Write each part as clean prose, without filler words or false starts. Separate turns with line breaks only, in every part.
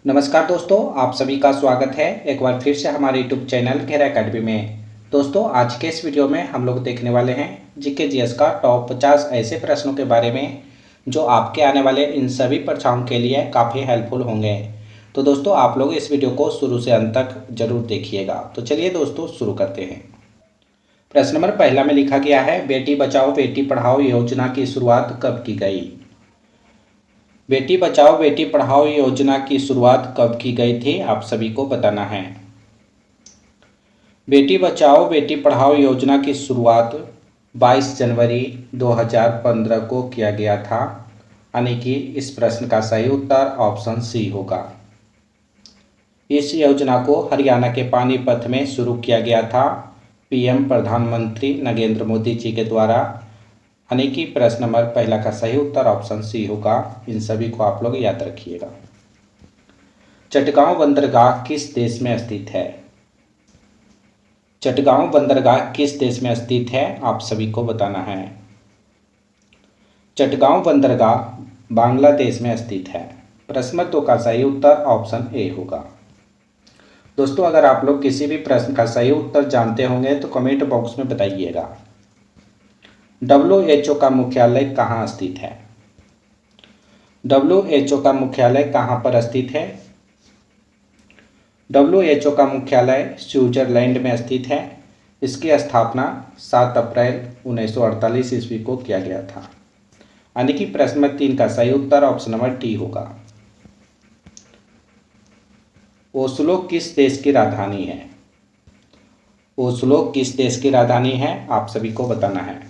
नमस्कार दोस्तों, आप सभी का स्वागत है एक बार फिर से हमारे यूट्यूब चैनल घेरा अकेडमी में। दोस्तों, आज के इस वीडियो में हम लोग देखने वाले हैं जीके जीएस का टॉप 50 ऐसे प्रश्नों के बारे में जो आपके आने वाले इन सभी परीक्षाओं के लिए काफ़ी हेल्पफुल होंगे। तो दोस्तों, आप लोग इस वीडियो को शुरू से अंत तक जरूर देखिएगा। तो चलिए दोस्तों, शुरू करते हैं। प्रश्न नंबर पहला में लिखा गया है, बेटी बचाओ बेटी पढ़ाओ योजना की शुरुआत कब की गई। बेटी बचाओ बेटी पढ़ाओ योजना की शुरुआत कब की गई थी, आप सभी को बताना है। बेटी बचाओ बेटी पढ़ाओ योजना की शुरुआत 22 जनवरी 2015 को किया गया था, यानी कि इस प्रश्न का सही उत्तर ऑप्शन सी होगा। इस योजना को हरियाणा के पानीपत में शुरू किया गया था, पीएम प्रधानमंत्री नरेंद्र मोदी जी के द्वारा, यानी कि प्रश्न नंबर पहला का सही उत्तर ऑप्शन सी होगा। इन सभी को आप लोग याद रखिएगा। चटगांव बंदरगाह किस देश में स्थित है। चटगांव बंदरगाह किस देश में स्थित है, आप सभी को बताना है। चटगांव बंदरगाह बांग्लादेश में स्थित है। प्रश्न नंबर 2 का सही उत्तर ऑप्शन ए होगा। दोस्तों, अगर आप लोग किसी भी प्रश्न का सही उत्तर जानते होंगे तो कमेंट बॉक्स में बताइएगा। WHO का मुख्यालय कहाँ स्थित है। WHO का मुख्यालय कहाँ पर स्थित है। WHO का मुख्यालय स्विट्जरलैंड में स्थित है। इसकी स्थापना 7 अप्रैल 1948 ईस्वी को किया गया था, यानी कि प्रश्न नंबर 3 का सही उत्तर ऑप्शन नंबर डी होगा। ओस्लो किस देश की राजधानी है। ओस्लो किस देश की राजधानी है, आप सभी को बताना है।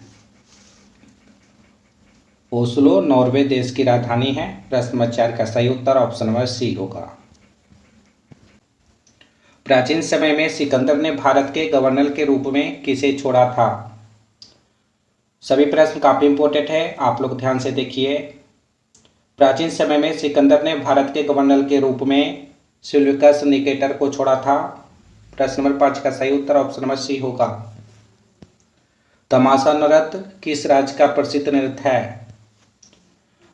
ओस्लो नॉर्वे देश की राजधानी है। प्रश्न नंबर 4 का सही उत्तर ऑप्शन नंबर सी होगा। प्राचीन समय में सिकंदर ने भारत के गवर्नर के रूप में किसे छोड़ा था। सभी प्रश्न काफी इंपॉर्टेंट है, आप लोग ध्यान से देखिए। प्राचीन समय में सिकंदर ने भारत के गवर्नर के रूप में सिल्यूकस निकेटर को छोड़ा था। प्रश्न नंबर 5 का सही उत्तर ऑप्शन नंबर सी होगा। तमाशा नृत्य किस राज्य का प्रसिद्ध नृत्य है,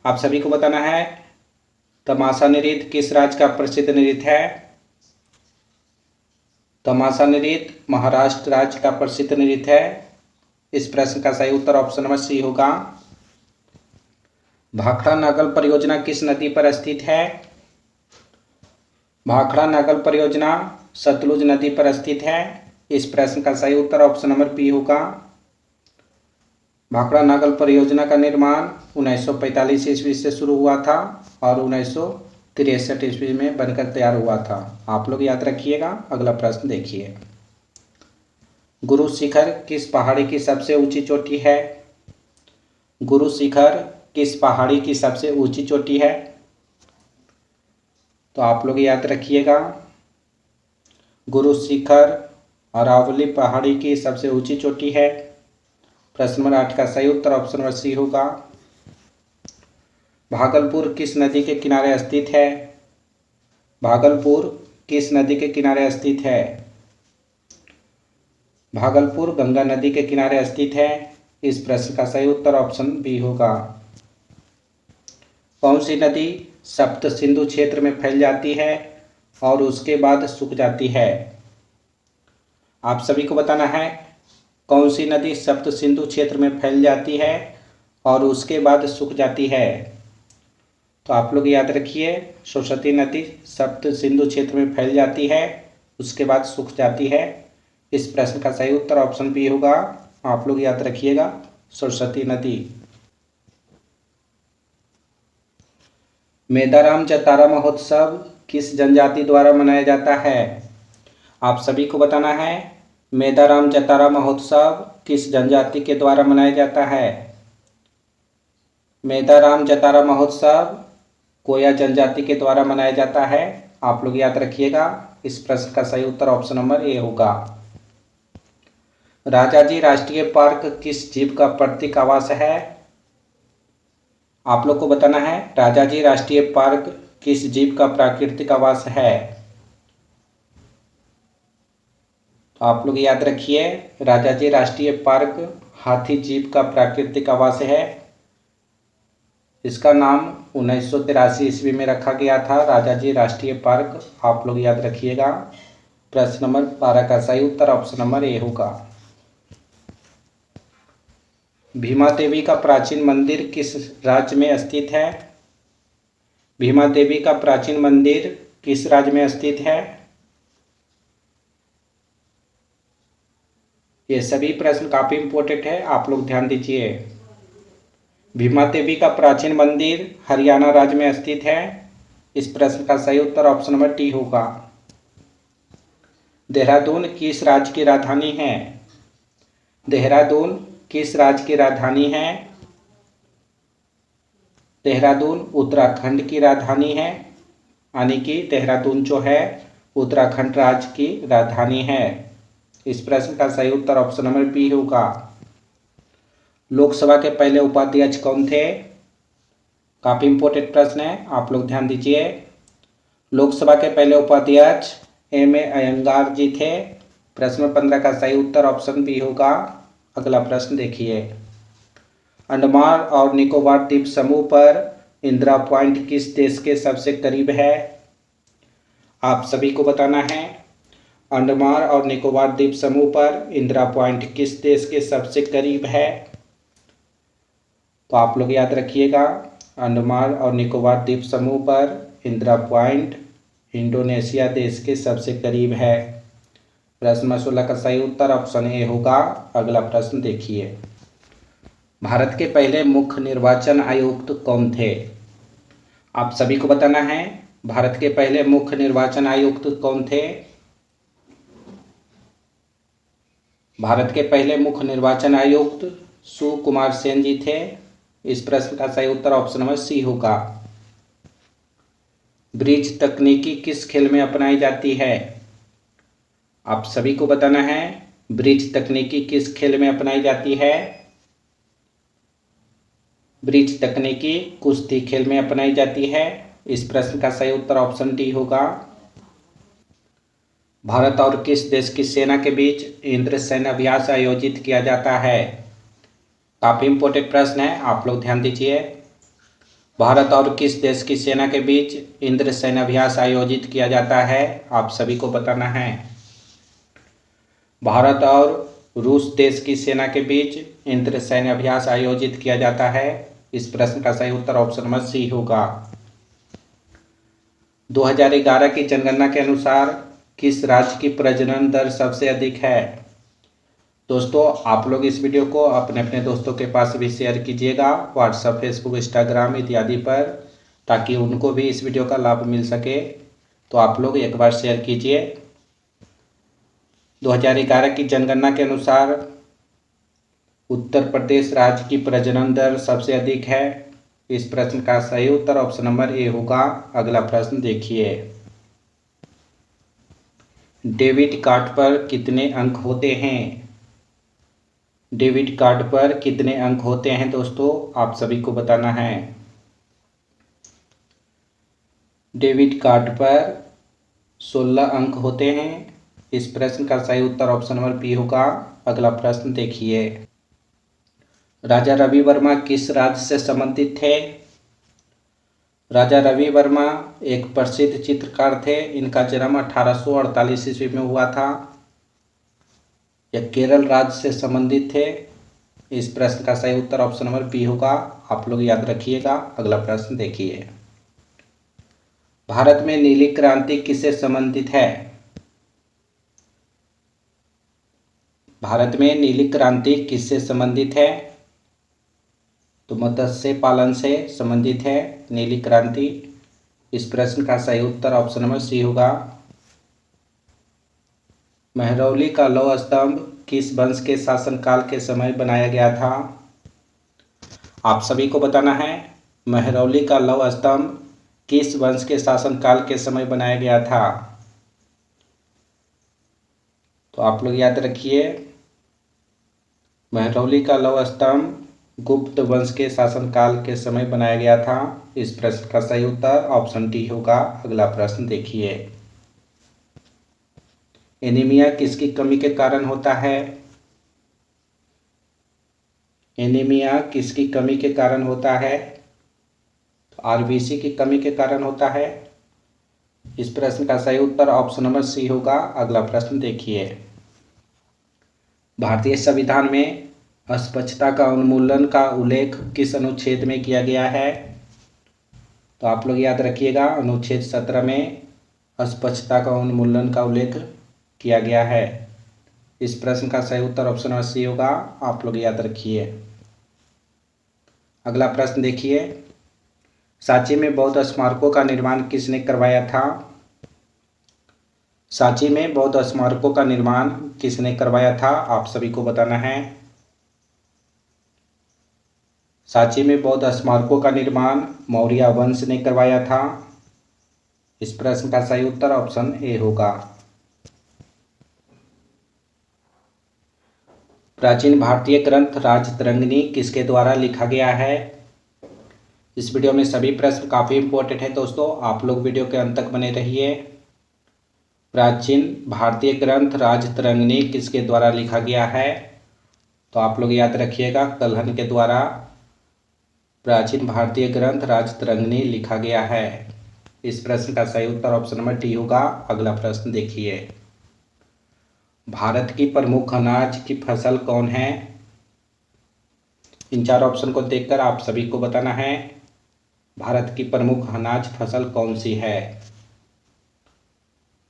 आप सभी को बताना है। तमाशा नृत्य किस राज्य का प्रसिद्ध नृत्य है। तमाशा नृत्य महाराष्ट्र राज्य का प्रसिद्ध नृत्य है। इस प्रश्न का सही उत्तर ऑप्शन नंबर सी होगा। भाखड़ा नागल परियोजना किस नदी पर स्थित है। भाखड़ा नागल परियोजना सतलुज नदी पर स्थित है। इस प्रश्न का सही उत्तर ऑप्शन नंबर बी होगा। भाखड़ा नागल परियोजना का निर्माण 1945 ईस्वी से शुरू हुआ था और 1963 ईस्वी में बनकर तैयार हुआ था। आप लोग याद रखिएगा। अगला प्रश्न देखिए। गुरु शिखर किस पहाड़ी की सबसे ऊंची चोटी है। गुरु शिखर किस पहाड़ी की सबसे ऊंची चोटी है, तो आप लोग याद रखिएगा। गुरु शिखर अरावली पहाड़ी की सबसे ऊंची चोटी है। प्रश्न नंबर 8 का सही उत्तर ऑप्शन नंबर सी होगा। भागलपुर किस नदी के किनारे स्थित है। भागलपुर किस नदी के किनारे स्थित है। भागलपुर गंगा नदी के किनारे स्थित है। इस प्रश्न का सही उत्तर ऑप्शन बी होगा। कौन सी नदी सप्त सिंधु क्षेत्र में फैल जाती है और उसके बाद सूख जाती है, आप सभी को बताना है। कौन सी नदी सप्त सिंधु क्षेत्र में फैल जाती है और उसके बाद सूख जाती है, तो आप लोग याद रखिए। सरस्वती नदी सप्त सिंधु क्षेत्र में फैल जाती है, उसके बाद सूख जाती है। इस प्रश्न का सही उत्तर ऑप्शन बी होगा। आप लोग याद रखिएगा, सरस्वती नदी। मेदाराम जतारा महोत्सव किस जनजाति द्वारा मनाया जाता है, आप सभी को बताना है। मेदाराम जतारा महोत्सव किस जनजाति के द्वारा मनाया जाता है। मेदाराम जतारा महोत्सव कोया जनजाति के द्वारा मनाया जाता है। आप लोग याद रखिएगा। इस प्रश्न का सही उत्तर ऑप्शन नंबर ए होगा। राजाजी राष्ट्रीय पार्क किस जीव का प्रतीक आवास है, आप लोग को बताना है। राजाजी राष्ट्रीय पार्क किस जीव का प्राकृतिक आवास है, तो आप लोग याद रखिए। राजाजी राष्ट्रीय पार्क हाथी जीव का प्राकृतिक आवास है। इसका नाम 1983 ईस्वी में रखा गया था राजाजी राष्ट्रीय पार्क। आप लोग याद रखिएगा। प्रश्न नंबर 12 का सही उत्तर ऑप्शन नंबर ए होगा। भीमा देवी का प्राचीन मंदिर किस राज्य में स्थित है? भीमा देवी का प्राचीन मंदिर किस राज्य में स्थित है? ये सभी प्रश्न काफी इंपॉर्टेंट है, आप लोग ध्यान दीजिए। भीमा देवी का प्राचीन मंदिर हरियाणा राज्य में स्थित है। इस प्रश्न का सही उत्तर ऑप्शन नंबर डी होगा। देहरादून किस राज्य की राजधानी है? देहरादून किस राज्य की राजधानी है? देहरादून उत्तराखंड की राजधानी है, यानी कि देहरादून जो है उत्तराखंड राज्य की राजधानी है। इस प्रश्न का सही उत्तर ऑप्शन नंबर बी होगा। लोकसभा के पहले उपाध्यक्ष कौन थे? काफी इंपॉर्टेंट प्रश्न है, आप लोग ध्यान दीजिए। लोकसभा के पहले उपाध्यक्ष एम.ए. अयंगार जी थे। प्रश्न 15 का सही उत्तर ऑप्शन बी होगा। अगला प्रश्न देखिए। अंडमान और निकोबार द्वीप समूह पर इंदिरा पॉइंट किस देश के सबसे करीब है? आप सभी को बताना है। अंडमान और निकोबार द्वीप समूह पर इंदिरा पॉइंट किस देश के सबसे करीब है? तो आप लोग याद रखिएगा। अंडमान और निकोबार द्वीप समूह पर इंदिरा पॉइंट इंडोनेशिया देश के सबसे करीब है। प्रश्न 16 का सही उत्तर ऑप्शन ए होगा। अगला प्रश्न देखिए। भारत के पहले मुख्य निर्वाचन आयुक्त कौन थे? आप सभी को बताना है। भारत के पहले मुख्य निर्वाचन आयुक्त कौन थे? भारत के पहले मुख्य निर्वाचन आयुक्त सुकुमार सेन जी थे। इस प्रश्न का सही उत्तर ऑप्शन नंबर सी होगा। ब्रिज तकनीकी किस खेल में अपनाई जाती है? आप सभी को बताना है। ब्रिज तकनीकी किस खेल में अपनाई जाती है? ब्रिज तकनीकी कुश्ती खेल में अपनाई जाती है। इस प्रश्न का सही उत्तर ऑप्शन डी होगा। भारत और किस देश की सेना के बीच इंद्रसेन अभ्यास आयोजित किया जाता है? काफी इंपॉर्टेंट प्रश्न है, आप लोग ध्यान दीजिए। भारत और किस देश की सेना के बीच इंद्रसेन अभ्यास आयोजित किया जाता है? आप सभी को बताना है। भारत और रूस देश की सेना के बीच इंद्रसेन अभ्यास आयोजित किया जाता है। इस प्रश्न का सही उत्तर ऑप्शन नंबर सी होगा। 2011 की जनगणना के अनुसार किस राज्य की प्रजनन दर सबसे अधिक है? दोस्तों, आप लोग इस वीडियो को अपने अपने दोस्तों के पास भी शेयर कीजिएगा, व्हाट्सएप, फेसबुक, इंस्टाग्राम इत्यादि पर, ताकि उनको भी इस वीडियो का लाभ मिल सके। तो आप लोग एक बार शेयर कीजिए। 2011 की जनगणना के अनुसार उत्तर प्रदेश राज्य की प्रजनन दर सबसे अधिक है। इस प्रश्न का सही उत्तर ऑप्शन नंबर ए होगा। अगला प्रश्न देखिए। डेबिट कार्ड पर कितने अंक होते हैं? डेबिट कार्ड पर कितने अंक होते हैं दोस्तों? आप सभी को बताना है। डेबिट कार्ड पर 16 अंक होते हैं। इस प्रश्न का सही उत्तर ऑप्शन नंबर बी होगा। अगला प्रश्न देखिए। राजा रवि वर्मा किस राज्य से संबंधित थे? राजा रवि वर्मा एक प्रसिद्ध चित्रकार थे। इनका जन्म 1848 ईस्वी में हुआ था। यह केरल राज्य से संबंधित थे। इस प्रश्न का सही उत्तर ऑप्शन नंबर बी होगा। आप लोग याद रखिएगा। अगला प्रश्न देखिए। भारत में नीली क्रांति किससे संबंधित है? भारत में नीली क्रांति किससे संबंधित है? तो मत्स्य पालन से संबंधित है नीली क्रांति। इस प्रश्न का सही उत्तर ऑप्शन नंबर सी होगा। महरौली का लौह स्तंभ किस वंश के शासनकाल के समय बनाया गया था? आप सभी को बताना है। महरौली का लौह स्तंभ किस वंश के शासनकाल के समय बनाया गया था? तो आप लोग याद रखिए। महरौली का लौह स्तंभ गुप्त वंश के शासनकाल के समय बनाया गया था। इस प्रश्न का सही उत्तर ऑप्शन डी होगा। अगला प्रश्न देखिए। एनीमिया किसकी कमी के कारण होता है? एनीमिया किसकी कमी के कारण होता है? आरबीसी की कमी के कारण होता है। इस प्रश्न का सही उत्तर ऑप्शन नंबर सी होगा। अगला प्रश्न देखिए, भारतीय संविधान में अस्पष्टता का उन्मूलन का उल्लेख किस अनुच्छेद में किया गया है? तो आप लोग याद रखिएगा, अनुच्छेद 17 में अस्पष्टता का उन्मूलन का उल्लेख किया गया है। इस प्रश्न का सही उत्तर ऑप्शन नंबर सी होगा। आप लोग याद रखिए। अगला प्रश्न देखिए, सांची में बौद्ध स्मारकों का निर्माण किसने करवाया था? सांची में बौद्ध स्मारकों का निर्माण किसने करवाया था? आप सभी को बताना है। सांची में बौद्ध स्मारकों का निर्माण मौर्य वंश ने करवाया था। इस प्रश्न का सही उत्तर ऑप्शन ए होगा। प्राचीन भारतीय ग्रंथ राजतरंगिणी किसके द्वारा लिखा गया है? इस वीडियो में सभी प्रश्न काफ़ी इंपॉर्टेंट है दोस्तों, आप लोग वीडियो के अंत तक बने रहिए। प्राचीन भारतीय ग्रंथ राजतरंगिणी किसके द्वारा लिखा गया है? तो आप लोग याद रखिएगा, कल्हण के द्वारा प्राचीन भारतीय ग्रंथ राजतरंगिणी लिखा गया है। इस प्रश्न का सही उत्तर ऑप्शन नंबर डी होगा। अगला प्रश्न देखिए, भारत की प्रमुख अनाज की फसल कौन है? इन चार ऑप्शन को देखकर आप सभी को बताना है, भारत की प्रमुख अनाज फसल कौन सी है?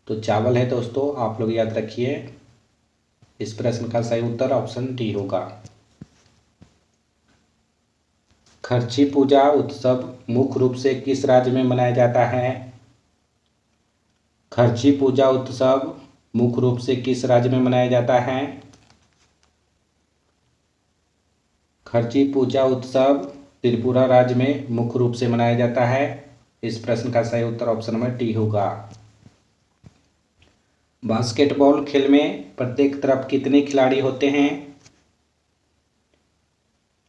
तो चावल है दोस्तों, आप लोग याद रखिए। इस प्रश्न का सही उत्तर ऑप्शन डी होगा। खर्ची पूजा उत्सव मुख्य रूप से किस राज्य में मनाया जाता है? खर्ची पूजा उत्सव मुख्य रूप से किस राज्य में मनाया जाता है? खर्ची पूजा उत्सव त्रिपुरा राज्य में मुख्य रूप से मनाया जाता है। इस प्रश्न का सही उत्तर ऑप्शन नंबर डी होगा। बास्केटबॉल खेल में प्रत्येक तरफ कितने खिलाड़ी होते हैं?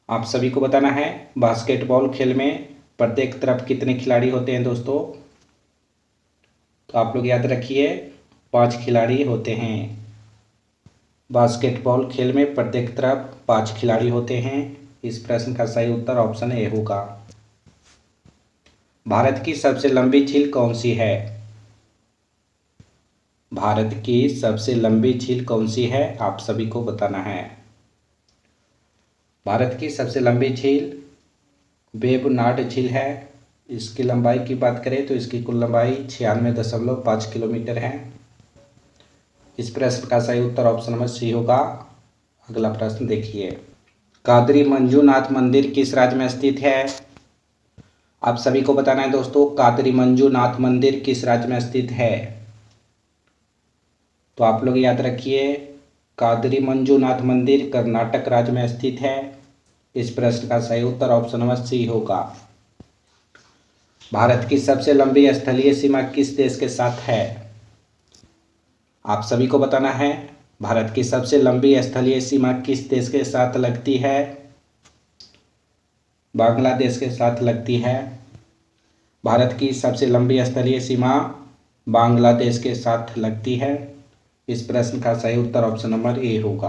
आप सभी को बताना है, बास्केटबॉल खेल में प्रत्येक तरफ कितने खिलाड़ी होते हैं दोस्तों? तो आप लोग याद रखिए, 5 खिलाड़ी होते हैं। बास्केटबॉल खेल में प्रत्येक तरफ 5 खिलाड़ी होते हैं। इस प्रश्न का सही उत्तर ऑप्शन ए होगा। भारत की सबसे लंबी झील कौन सी है? भारत की सबसे लंबी झील कौन सी है? आप सभी को बताना है। भारत की सबसे लंबी झील वेबनाड झील है। इसकी लंबाई की बात करें तो इसकी कुल लंबाई 96.5 किलोमीटर है। इस प्रश्न का सही उत्तर ऑप्शन नंबर सी होगा। अगला प्रश्न देखिए, कादरी मंजूनाथ मंदिर किस राज्य में स्थित है? आप सभी को बताना है दोस्तों, कादरी मंजूनाथ मंदिर किस राज्य में स्थित है? तो आप लोग याद रखिए, कादरी मंजूनाथ मंदिर कर्नाटक राज्य में स्थित है। इस प्रश्न का सही उत्तर ऑप्शन नंबर सी होगा। भारत की सबसे लंबी स्थलीय सीमा किस देश के साथ है? आप सभी को बताना है, भारत की सबसे लंबी स्थलीय सीमा किस देश के साथ लगती है? बांग्लादेश के साथ लगती है। भारत की सबसे लंबी स्थलीय सीमा बांग्लादेश के साथ लगती है। इस प्रश्न का सही उत्तर ऑप्शन नंबर ए होगा।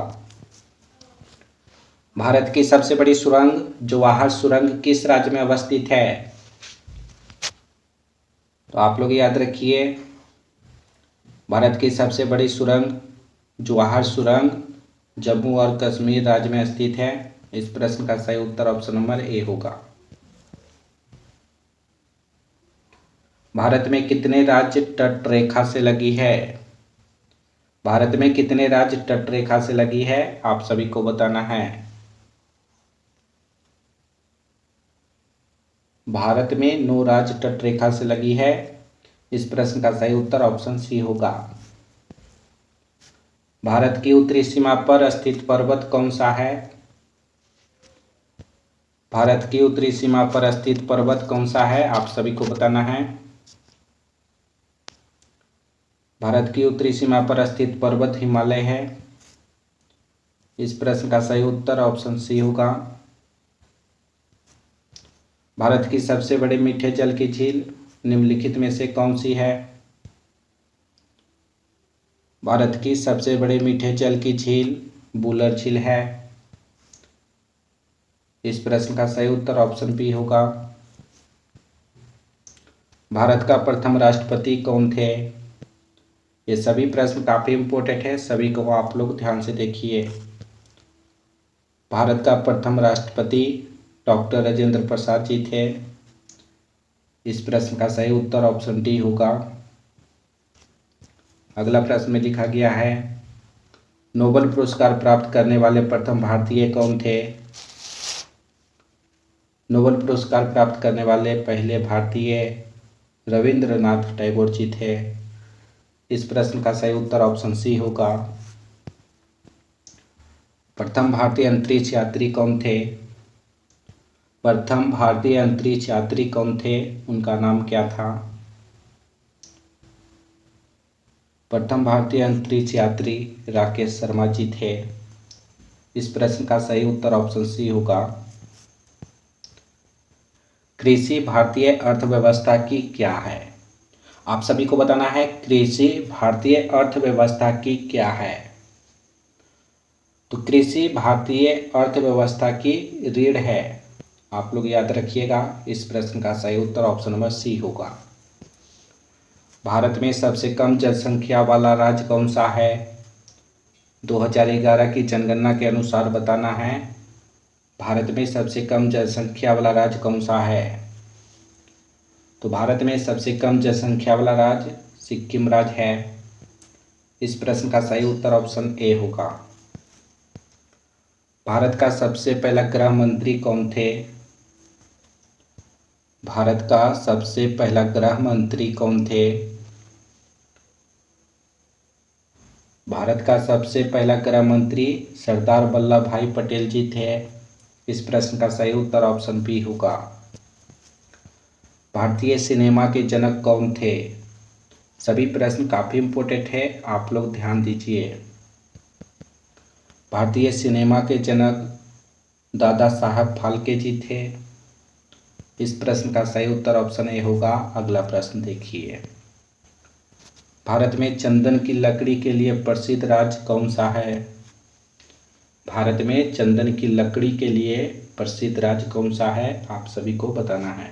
भारत की सबसे बड़ी सुरंग जवाहर सुरंग किस राज्य में अवस्थित है? तो आप लोग याद रखिए, भारत की सबसे बड़ी सुरंग जवाहर सुरंग जम्मू और कश्मीर राज्य में स्थित है। इस प्रश्न का सही उत्तर ऑप्शन नंबर ए होगा। भारत में कितने राज्य तटरेखा से लगी है? भारत में कितने राज्य तटरेखा से लगी है? आप सभी को बताना है। भारत में 9 राज्य तटरेखा से लगी है। इस प्रश्न का सही उत्तर ऑप्शन सी होगा। भारत की उत्तरी सीमा पर स्थित पर्वत कौन सा है? भारत की उत्तरी सीमा पर स्थित पर्वत कौन सा है? आप सभी को बताना है। भारत की उत्तरी सीमा पर स्थित पर्वत हिमालय है। इस प्रश्न का सही उत्तर ऑप्शन सी होगा। भारत की सबसे बड़ी मीठे जल की झील निम्नलिखित में से कौन सी है? भारत की सबसे बड़ी मीठे जल की झील बुलर झील है। इस प्रश्न का सही उत्तर ऑप्शन बी होगा। भारत का प्रथम राष्ट्रपति कौन थे? ये सभी प्रश्न काफ़ी इम्पोर्टेंट है, सभी को आप लोग ध्यान से देखिए। भारत का प्रथम राष्ट्रपति डॉक्टर राजेंद्र प्रसाद जी थे। इस प्रश्न का सही उत्तर ऑप्शन डी होगा। अगला प्रश्न में लिखा गया है, नोबेल पुरस्कार प्राप्त करने वाले प्रथम भारतीय कौन थे? नोबेल पुरस्कार प्राप्त करने वाले पहले भारतीय रविंद्रनाथ टैगोर जी थे। इस प्रश्न का सही उत्तर ऑप्शन सी होगा। प्रथम भारतीय अंतरिक्ष यात्री कौन थे? प्रथम भारतीय अंतरिक्ष यात्री कौन थे, उनका नाम क्या था? प्रथम भारतीय अंतरिक्ष यात्री राकेश शर्मा जी थे। इस प्रश्न का सही उत्तर ऑप्शन सी होगा। कृषि भारतीय अर्थव्यवस्था की क्या है? आप सभी को बताना है कृषि भारतीय अर्थव्यवस्था की क्या है। तो कृषि भारतीय अर्थव्यवस्था की रीढ़ है। आप लोग याद रखिएगा। इस प्रश्न का सही उत्तर ऑप्शन नंबर सी होगा। भारत में सबसे कम जनसंख्या वाला राज्य कौन सा है? 2011 की जनगणना के अनुसार बताना है, भारत में सबसे कम जनसंख्या वाला राज्य कौन सा है? तो भारत में सबसे कम जनसंख्या वाला राज्य सिक्किम राज्य है। इस प्रश्न का सही उत्तर ऑप्शन ए होगा। भारत का सबसे पहला गृह मंत्री कौन थे? भारत का सबसे पहला गृह मंत्री कौन थे? भारत का सबसे पहला गृह मंत्री सरदार वल्लभ भाई पटेल जी थे। इस प्रश्न का सही उत्तर ऑप्शन बी होगा। भारतीय सिनेमा के जनक कौन थे? सभी प्रश्न काफ़ी इम्पोर्टेंट है, आप लोग ध्यान दीजिए। भारतीय सिनेमा के जनक दादा साहब फाल्के जी थे। इस प्रश्न का सही उत्तर ऑप्शन ए होगा। अगला प्रश्न देखिए, भारत में चंदन की लकड़ी के लिए प्रसिद्ध राज्य कौन सा है? भारत में चंदन की लकड़ी के लिए प्रसिद्ध राज्य कौन सा है, आप सभी को बताना है।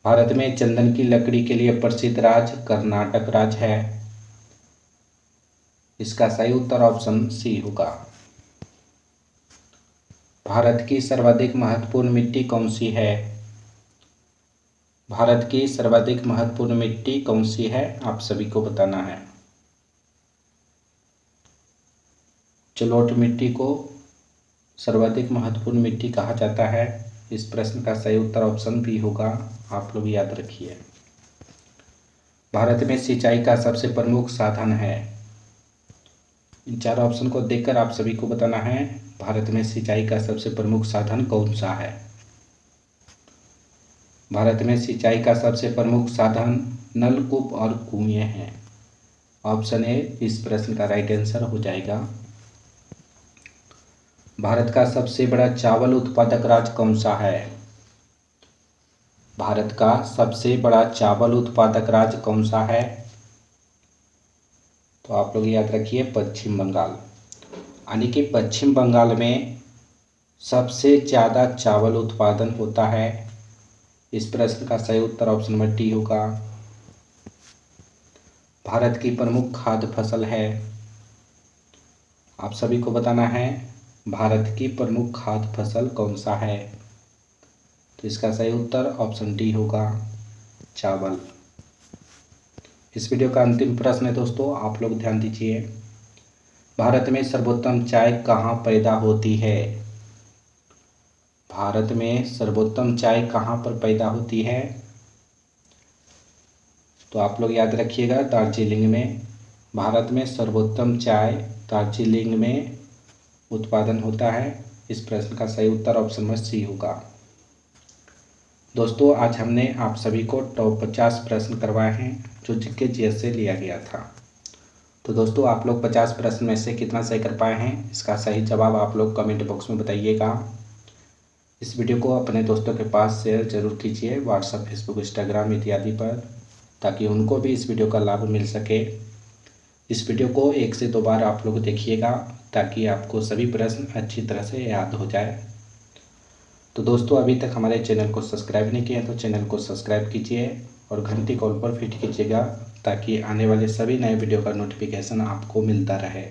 भारत में चंदन की लकड़ी के लिए प्रसिद्ध राज्य कर्नाटक राज्य है। इसका सही उत्तर ऑप्शन सी होगा। भारत की सर्वाधिक महत्वपूर्ण मिट्टी कौन सी है? भारत की सर्वाधिक महत्वपूर्ण मिट्टी कौन सी है, आप सभी को बताना है। जलोढ़ मिट्टी को सर्वाधिक महत्वपूर्ण मिट्टी कहा जाता है। इस प्रश्न का सही उत्तर ऑप्शन बी होगा। आप लोग याद रखिए। भारत में सिंचाई का सबसे प्रमुख साधन है। इन चार ऑप्शन को देखकर आप सभी को बताना है, भारत में सिंचाई का सबसे प्रमुख साधन कौन सा है। भारत में सिंचाई का सबसे प्रमुख साधन नलकूप और कुएं हैं। ऑप्शन ए इस प्रश्न का राइट आंसर हो जाएगा। भारत का सबसे बड़ा चावल उत्पादक राज्य कौन सा है? भारत का सबसे बड़ा चावल उत्पादक राज्य कौन सा है? तो आप लोग याद रखिए पश्चिम बंगाल। यानी कि पश्चिम बंगाल में सबसे ज़्यादा चावल उत्पादन होता है। इस प्रश्न का सही उत्तर ऑप्शन नंबर डी होगा। भारत की प्रमुख खाद्य फसल है। आप सभी को बताना है, भारत की प्रमुख खाद्य फसल कौन सा है। तो इसका सही उत्तर ऑप्शन डी होगा, चावल। इस वीडियो का अंतिम प्रश्न है दोस्तों, आप लोग ध्यान दीजिए। भारत में सर्वोत्तम चाय कहाँ पैदा होती है? भारत में सर्वोत्तम चाय कहाँ पर पैदा होती है? तो आप लोग याद रखिएगा, दार्जिलिंग में। भारत में सर्वोत्तम चाय दार्जिलिंग में उत्पादन होता है। इस प्रश्न का सही उत्तर ऑप्शन नंबर सी होगा। दोस्तों आज हमने आप सभी को टॉप 50 प्रश्न करवाए हैं जो जीके जीएस से लिया गया था। तो दोस्तों आप लोग 50 प्रश्न में से कितना सही कर पाए हैं, इसका सही जवाब आप लोग कमेंट बॉक्स में बताइएगा। इस वीडियो को अपने दोस्तों के पास शेयर जरूर कीजिए, व्हाट्सएप, फेसबुक, इंस्टाग्राम इत्यादि पर, ताकि उनको भी इस वीडियो का लाभ मिल सके। इस वीडियो को 1 से 2 बार आप लोग देखिएगा ताकि आपको सभी प्रश्न अच्छी तरह से याद हो जाए। तो दोस्तों अभी तक हमारे चैनल को सब्सक्राइब नहीं किया तो चैनल को सब्सक्राइब कीजिए और घंटी कॉल पर फिट कीजिएगा ताकि आने वाले सभी नए वीडियो का नोटिफिकेशन आपको मिलता रहे।